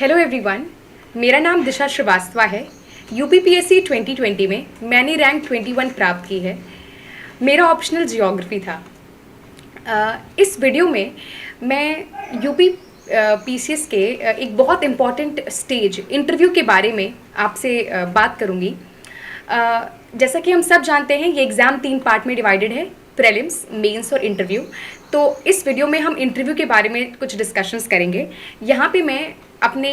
Hello everyone, मेरा नाम दिशा श्रीवास्तव है। यूपीपीएससी 2020 में मैंने रैंक 21 प्राप्त की है। मेरा ऑप्शनल जियोग्राफी था। इस वीडियो में मैं यूपी पीसीएस के एक बहुत इम्पॉर्टेंट स्टेज इंटरव्यू के बारे में आपसे बात करूँगी। जैसा कि हम सब जानते हैं, ये एग्ज़ाम 3 पार्ट में डिवाइडेड है, प्रीलिम्स, मेंस और इंटरव्यू। तो इस वीडियो में हम इंटरव्यू के बारे में कुछ डिस्कशंस करेंगे। यहाँ पे मैं अपने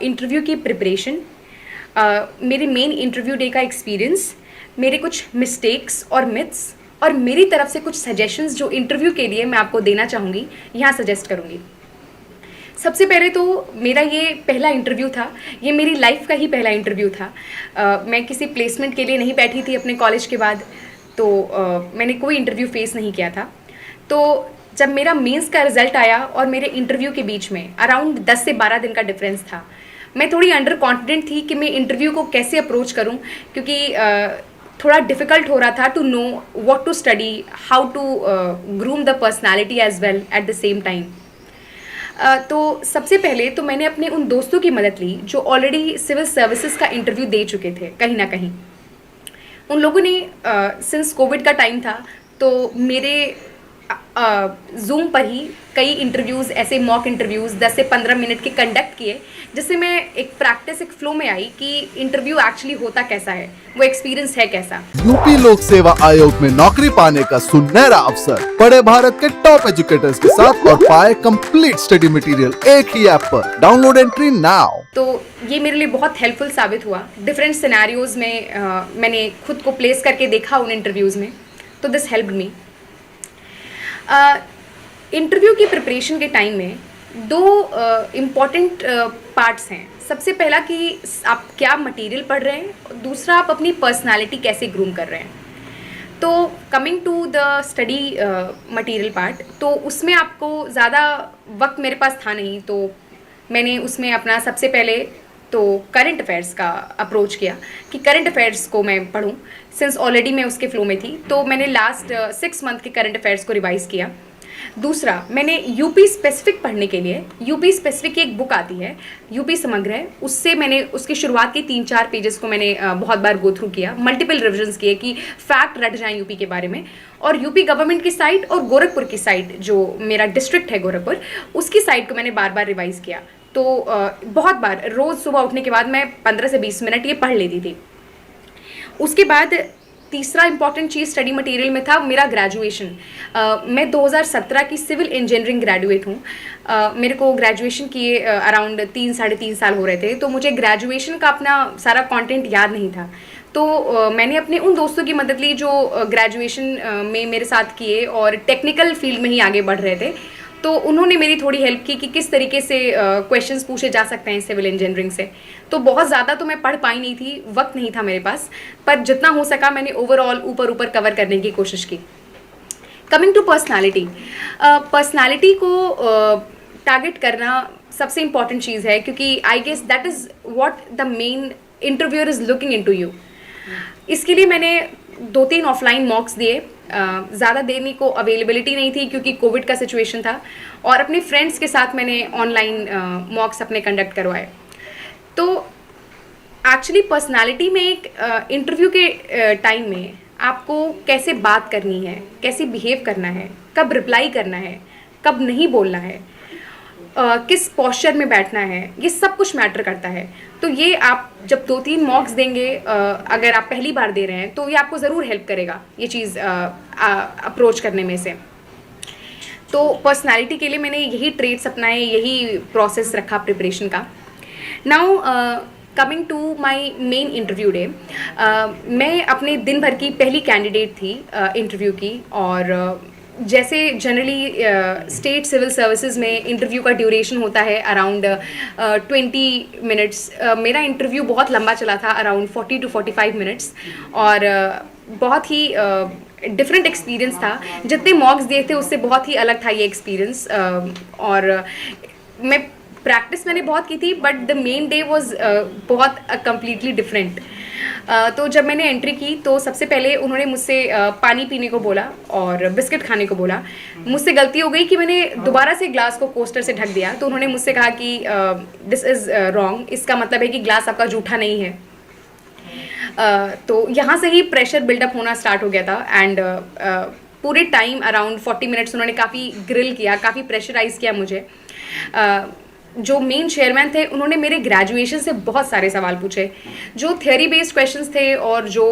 इंटरव्यू की प्रिपरेशन, मेरे मेन इंटरव्यू डे का एक्सपीरियंस, मेरे कुछ मिस्टेक्स और मिथ्स और मेरी तरफ से कुछ सजेशंस जो इंटरव्यू के लिए मैं आपको देना चाहूँगी, यहाँ सजेस्ट करूँगी। सबसे पहले तो मेरा ये पहला इंटरव्यू था, ये मेरी लाइफ का ही पहला इंटरव्यू था। मैं किसी प्लेसमेंट के लिए नहीं बैठी थी अपने कॉलेज के बाद, तो मैंने कोई इंटरव्यू फेस नहीं किया था। तो जब मेरा मेंस का रिज़ल्ट आया और मेरे इंटरव्यू के बीच में अराउंड 10 से 12 दिन का डिफरेंस था, मैं थोड़ी अंडर कॉन्फिडेंट थी कि मैं इंटरव्यू को कैसे अप्रोच करूं, क्योंकि थोड़ा डिफ़िकल्ट हो रहा था to know what to study, how to groom the personality as well at the same time. तो सबसे पहले तो मैंने अपने उन दोस्तों की मदद ली जो ऑलरेडी सिविल सर्विसेज का इंटरव्यू दे चुके थे कहीं ना कहीं। उन लोगों ने सिंस कोविड का टाइम था, तो मेरे जूम पर ही कई इंटरव्यूज़, ऐसे मॉक इंटरव्यूज़ 10 से 15 मिनट के कंडक्ट किए, जिससे मैं एक प्रैक्टिस, एक फ्लो में आई कि इंटरव्यू एक्चुअली होता कैसा है, वो एक्सपीरियंस है कैसा। यूपी लोक सेवा आयोग में नौकरी पाने का सुनहरा अवसर पढ़े भारत के टॉप एजुकेटर्स के साथ और पाए कंप्लीट स्टडी मटेरियल एक ही ऐप पर। Download entry now. तो ये मेरे लिए बहुत हेल्पफुल साबित हुआ। डिफरेंट सिनेरियोज में मैंने खुद को प्लेस करके देखा उन इंटरव्यूज़ में, तो दिस हेल्प्ड मी। इंटरव्यू की प्रिपरेशन के टाइम में दो इम्पॉर्टेंट पार्ट्स हैं। सबसे पहला कि आप क्या मटेरियल पढ़ रहे हैं, दूसरा आप अपनी पर्सनालिटी कैसे ग्रूम कर रहे हैं। तो coming to the study material part, तो उसमें आपको ज़्यादा वक्त मेरे पास था नहीं, तो मैंने उसमें अपना सबसे पहले तो करंट अफेयर्स का अप्रोच किया कि करंट अफेयर्स को मैं पढूं। सिंस ऑलरेडी मैं उसके फ्लो में थी, तो मैंने लास्ट 6 मंथ के करंट अफेयर्स को रिवाइज़ किया। दूसरा, मैंने यूपी स्पेसिफिक पढ़ने के लिए, यूपी स्पेसिफिक की एक बुक आती है, यूपी समग्र है, उससे मैंने उसकी शुरुआत की 3-4 पेजेस को मैंने बहुत बार गो थ्रू किया, मल्टीपल रिविजन्स किए कि फैक्ट रट जाएं यूपी के बारे में। और यूपी गवर्नमेंट की साइट और गोरखपुर की साइट, जो मेरा डिस्ट्रिक्ट है गोरखपुर, उसकी साइट को मैंने बार बार रिवाइज़ किया। तो बहुत बार रोज़ सुबह उठने के बाद मैं 15 से 20 मिनट ये पढ़ लेती थी। उसके बाद तीसरा इंपॉर्टेंट चीज़ स्टडी मटेरियल में था मेरा ग्रेजुएशन। मैं 2017 की सिविल इंजीनियरिंग ग्रेजुएट हूँ। मेरे को ग्रेजुएशन किए अराउंड 3-3.5 साल हो रहे थे, तो मुझे ग्रेजुएशन का अपना सारा कंटेंट याद नहीं था। तो मैंने अपने उन दोस्तों की मदद ली जो ग्रेजुएशन में मेरे साथ किए और टेक्निकल फील्ड में ही आगे बढ़ रहे थे। तो उन्होंने मेरी थोड़ी हेल्प की कि किस तरीके से क्वेश्चंस पूछे जा सकते हैं सिविल इंजीनियरिंग से। तो बहुत ज़्यादा तो मैं पढ़ पाई नहीं थी, वक्त नहीं था मेरे पास, पर जितना हो सका मैंने ओवरऑल ऊपर कवर करने की कोशिश की। कमिंग टू पर्सनालिटी, पर्सनालिटी को टारगेट करना सबसे इम्पॉर्टेंट चीज़ है, क्योंकि I guess that is what the main interviewer is looking into you. इसके लिए मैंने 2-3 ऑफलाइन मॉक्स दिए। ज़्यादा देने को अवेलेबिलिटी नहीं थी क्योंकि कोविड का सिचुएशन था, और अपने फ्रेंड्स के साथ मैंने ऑनलाइन मॉक्स अपने कंडक्ट करवाए। तो एक्चुअली पर्सनालिटी में एक इंटरव्यू के टाइम में आपको कैसे बात करनी है, कैसे बिहेव करना है, कब रिप्लाई करना है, कब नहीं बोलना है, किस पोस्चर में बैठना है, ये सब कुछ मैटर करता है। तो ये आप जब 2-3 मॉक्स देंगे, अगर आप पहली बार दे रहे हैं, तो ये आपको ज़रूर हेल्प करेगा ये चीज़ अप्रोच करने में से। तो पर्सनालिटी के लिए मैंने यही ट्रेट्स अपनाए, यही प्रोसेस रखा प्रिपरेशन का। Now coming to my main interview day, मैं अपने दिन भर की पहली कैंडिडेट थी इंटरव्यू की। और जैसे जनरली स्टेट सिविल सर्विसेज में इंटरव्यू का ड्यूरेशन होता है अराउंड 20 मिनट्स, मेरा इंटरव्यू बहुत लंबा चला था, अराउंड 40 to 45 मिनट्स, और बहुत ही डिफरेंट एक्सपीरियंस था। जितने मॉक्स दिए थे उससे बहुत ही अलग था ये एक्सपीरियंस। और मैंने बहुत की थी, but the main day was बहुत कम्प्लीटली डिफरेंट। तो जब मैंने एंट्री की तो सबसे पहले उन्होंने मुझसे पानी पीने को बोला और बिस्किट खाने को बोला। मुझसे गलती हो गई कि मैंने दोबारा से ग्लास को कोस्टर से ढक दिया, तो उन्होंने मुझसे कहा कि दिस इज़ रॉन्ग, इसका मतलब है कि ग्लास आपका जूठा नहीं है। तो यहाँ से ही प्रेशर बिल्डअप होना स्टार्ट हो गया था एंड पूरे टाइम अराउंड 40 मिनट्स उन्होंने काफ़ी ग्रिल किया, काफ़ी प्रेशराइज किया मुझे। जो मेन चेयरमैन थे उन्होंने मेरे ग्रेजुएशन से बहुत सारे सवाल पूछे, जो थियोरी बेस्ड क्वेश्चंस थे और जो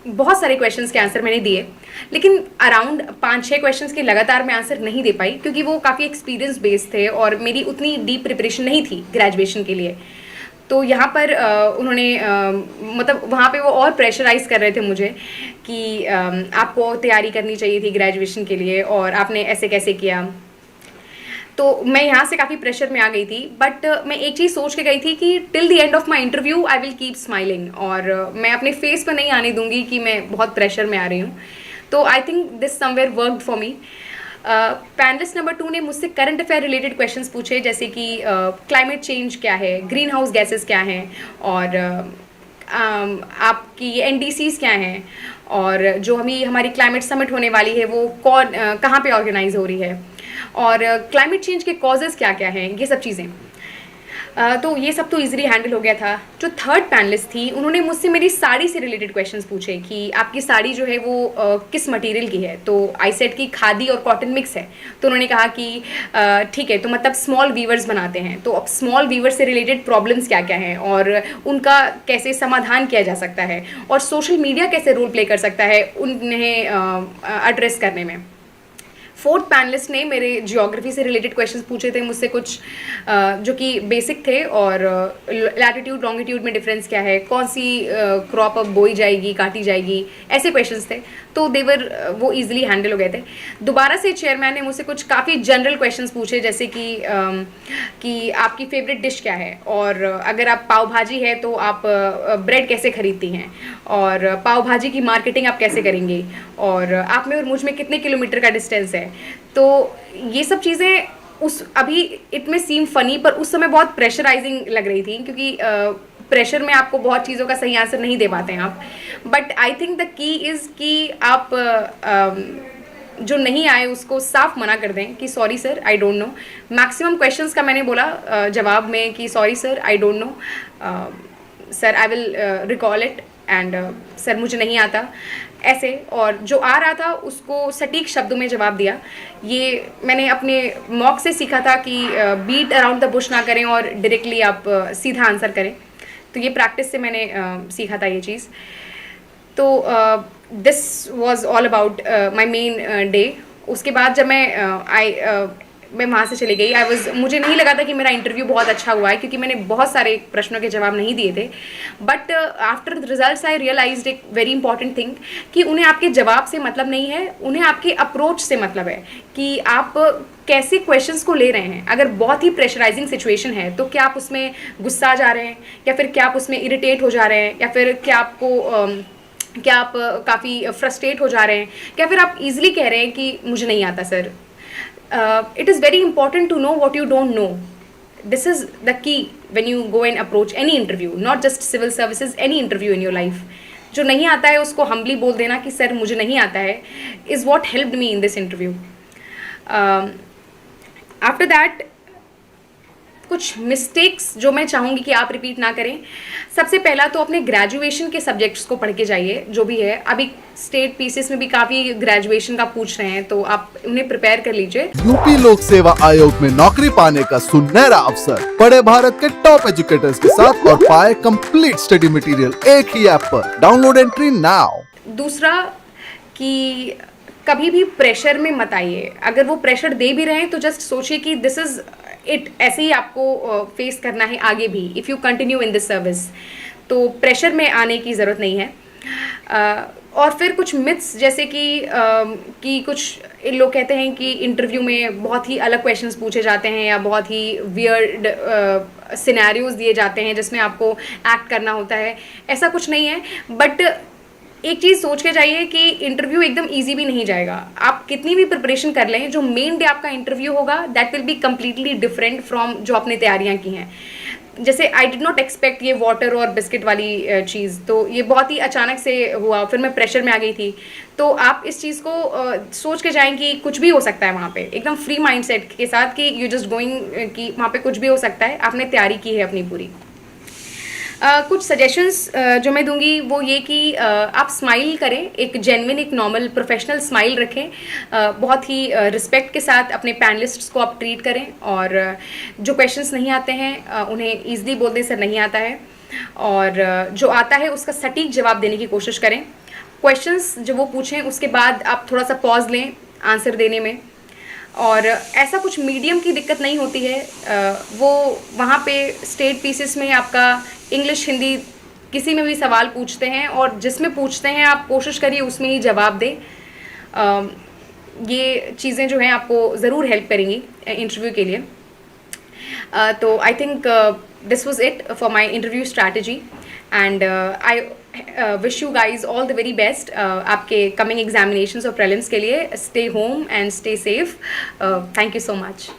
बहुत सारे क्वेश्चंस के आंसर मैंने दिए, लेकिन अराउंड 5-6 क्वेश्चंस के लगातार मैं आंसर नहीं दे पाई क्योंकि वो काफ़ी एक्सपीरियंस बेस्ड थे और मेरी उतनी डीप प्रिपरेशन नहीं थी ग्रेजुएशन के लिए। तो यहाँ पर उन्होंने मतलब वहाँ पे वो और प्रेशराइज़ कर रहे थे मुझे कि आपको तैयारी करनी चाहिए थी ग्रेजुएशन के लिए और आपने ऐसे कैसे किया। तो मैं यहाँ से काफ़ी प्रेशर में आ गई थी, बट मैं एक चीज़ सोच के गई थी कि till the end of my interview I will keep smiling, और मैं अपने फेस पर नहीं आने दूंगी कि मैं बहुत प्रेशर में आ रही हूँ। तो I think this somewhere worked for me. Panelist number 2 ने मुझसे करंट अफेयर रिलेटेड क्वेश्चंस पूछे, जैसे कि क्लाइमेट चेंज क्या है, ग्रीन हाउस गैसेस क्या हैं, और आपकी एनडीसीज क्या हैं, और जो हमारी क्लाइमेट समिट होने वाली है वो कहाँ पे ऑर्गेनाइज हो रही है, और क्लाइमेट चेंज के कॉजेज़ क्या क्या हैं, ये सब चीज़ें। तो ये सब तो इजीली हैंडल हो गया था। जो थर्ड पैनलिस्ट थी उन्होंने मुझसे मेरी साड़ी से रिलेटेड क्वेश्चंस पूछे कि आपकी साड़ी जो है वो किस मटेरियल की है। तो आई सेड कि खादी और कॉटन मिक्स है। तो उन्होंने कहा कि ठीक है, तो मतलब स्मॉल वीवर्स बनाते हैं, तो अब स्मॉल वीवर्स से रिलेटेड प्रॉब्लम्स क्या क्या हैं और उनका कैसे समाधान किया जा सकता है, और सोशल मीडिया कैसे रोल प्ले कर सकता है उन्हें एड्रेस करने में। फोर्थ पैनलिस्ट ने मेरे जियोग्राफी से रिलेटेड क्वेश्चंस पूछे थे मुझसे, कुछ जो कि बेसिक थे, और लैटिट्यूड लॉन्गिट्यूड में डिफरेंस क्या है, कौन सी क्रॉप अब बोई जाएगी, काटी जाएगी, ऐसे क्वेश्चंस थे। तो वो इजीली हैंडल हो गए थे। दोबारा से चेयरमैन ने मुझसे कुछ काफ़ी जनरल क्वेश्चंस पूछे, जैसे कि आपकी फेवरेट डिश क्या है, और अगर आप पाव भाजी है तो आप ब्रेड कैसे खरीदती हैं, और पाव भाजी की मार्केटिंग आप कैसे करेंगे, और आप में और मुझ में कितने किलोमीटर का डिस्टेंस है। तो ये सब चीज़ें अभी इट में सीम फनी, पर उस समय बहुत प्रेशराइजिंग लग रही थी, क्योंकि प्रेशर में आपको बहुत चीज़ों का सही आंसर नहीं दे पाते हैं आप। But I think the key is कि आप जो नहीं आए उसको साफ मना कर दें कि sorry sir I don't know. Maximum questions का मैंने बोला जवाब में कि sorry sir I don't know, sir I will recall it, and sir मुझे नहीं आता, ऐसे। और जो आ रहा था उसको सटीक शब्दों में जवाब दिया। ये मैंने अपने मॉक से सीखा था कि बीट अराउंड द बुश ना करें और डायरेक्टली आप सीधा आंसर करें। तो ये प्रैक्टिस से मैंने सीखा था ये चीज़। तो this was all about my main day. उसके बाद जब मैं वहाँ से चली गई, मुझे नहीं लगा था कि मेरा इंटरव्यू बहुत अच्छा हुआ है, क्योंकि मैंने बहुत सारे प्रश्नों के जवाब नहीं दिए थे। But after the results I realized एक वेरी इंपॉर्टेंट थिंग, कि उन्हें आपके जवाब से मतलब नहीं है, उन्हें आपके अप्रोच से मतलब है कि आप कैसे क्वेश्चंस को ले रहे हैं। अगर बहुत ही प्रेशराइजिंग सिचुएशन है तो क्या आप उसमें गुस्सा जा रहे हैं, या फिर क्या आप उसमें इरिटेट हो जा रहे हैं, या फिर क्या आप काफ़ी फ्रस्ट्रेट हो जा रहे हैं, या फिर आप इजीली कह रहे हैं कि मुझे नहीं आता sir. It is very important to know what you don't know. This is the key when you go and approach any interview, not just civil services, any interview in your life. जो नहीं आता है उसको humbly बोल देना कि sir मुझे नहीं आता है, is what helped me in this interview. After that, कुछ मिस्टेक्स जो मैं चाहूँगी कि आप रिपीट ना करें। सबसे पहला तो अपने ग्रेजुएशन के सब्जेक्ट्स को पढ़ के जाइए, जो भी है। अभी स्टेट पीसीएस में भी काफ़ी ग्रेजुएशन का पूछ रहे हैं, तो आप उन्हें प्रिपेयर कर लीजिए। यूपी लोक सेवा आयोग में नौकरी पाने का सुनहरा अवसर, पढ़े भारत के टॉप एजुकेटर्स के साथ और पाए कंप्लीट स्टडी मटेरियल एक ही ऐप पर। Download entry now. दूसरा कि कभी भी प्रेशर में मत आइए। अगर वो प्रेशर दे भी रहे हैं तो जस्ट सोचिए कि दिस इज़ इट, ऐसे ही आपको फेस करना है आगे भी, if you continue in this service. तो प्रेशर में आने की ज़रूरत नहीं है। और फिर कुछ मिथ्स, जैसे कि कुछ लोग कहते हैं कि इंटरव्यू में बहुत ही अलग क्वेश्चंस पूछे जाते हैं, या बहुत ही वियर्ड सिनेरियोज दिए जाते हैं जिसमें आपको एक्ट करना होता है। ऐसा कुछ नहीं है, बट एक चीज़ सोच के जाइए कि इंटरव्यू एकदम इजी भी नहीं जाएगा। आप कितनी भी प्रिपरेशन कर लें, जो मेन डे आपका इंटरव्यू होगा that will be completely different from जो आपने तैयारियां की हैं। जैसे आई डिड नॉट एक्सपेक्ट ये वाटर और बिस्किट वाली चीज़, तो ये बहुत ही अचानक से हुआ, फिर मैं प्रेशर में आ गई थी। तो आप इस चीज़ को सोच के जाएं कि कुछ भी हो सकता है वहाँ पे, एकदम फ्री माइंडसेट के साथ कि यू जस्ट गोइंग कि वहाँ पे कुछ भी हो सकता है, आपने तैयारी की है अपनी पूरी। कुछ सजेशंस जो मैं दूंगी वो ये कि आप स्माइल करें, एक जेन्युइन, एक नॉर्मल प्रोफेशनल स्माइल रखें, बहुत ही रिस्पेक्ट के साथ अपने पैनलिस्ट्स को आप ट्रीट करें, और जो क्वेश्चंस नहीं आते हैं उन्हें ईजिली बोल दें सर नहीं आता है, और जो आता है उसका सटीक जवाब देने की कोशिश करें। क्वेश्चंस जो वो पूछें उसके बाद आप थोड़ा सा पॉज लें आंसर देने में, और ऐसा कुछ मीडियम की दिक्कत नहीं होती है। वो वहाँ पे स्टेट पीसेस में आपका इंग्लिश हिंदी किसी में भी सवाल पूछते हैं, और जिसमें पूछते हैं आप कोशिश करिए उसमें ही जवाब दें। ये चीज़ें जो हैं आपको ज़रूर हेल्प करेंगी इंटरव्यू के लिए। तो I think this was it for my interview strategy, and I wish you guys all the very best आपके कमिंग एग्जामिनेशंस और प्रीलिम्स के लिए। Stay home and stay safe. Thank you so much.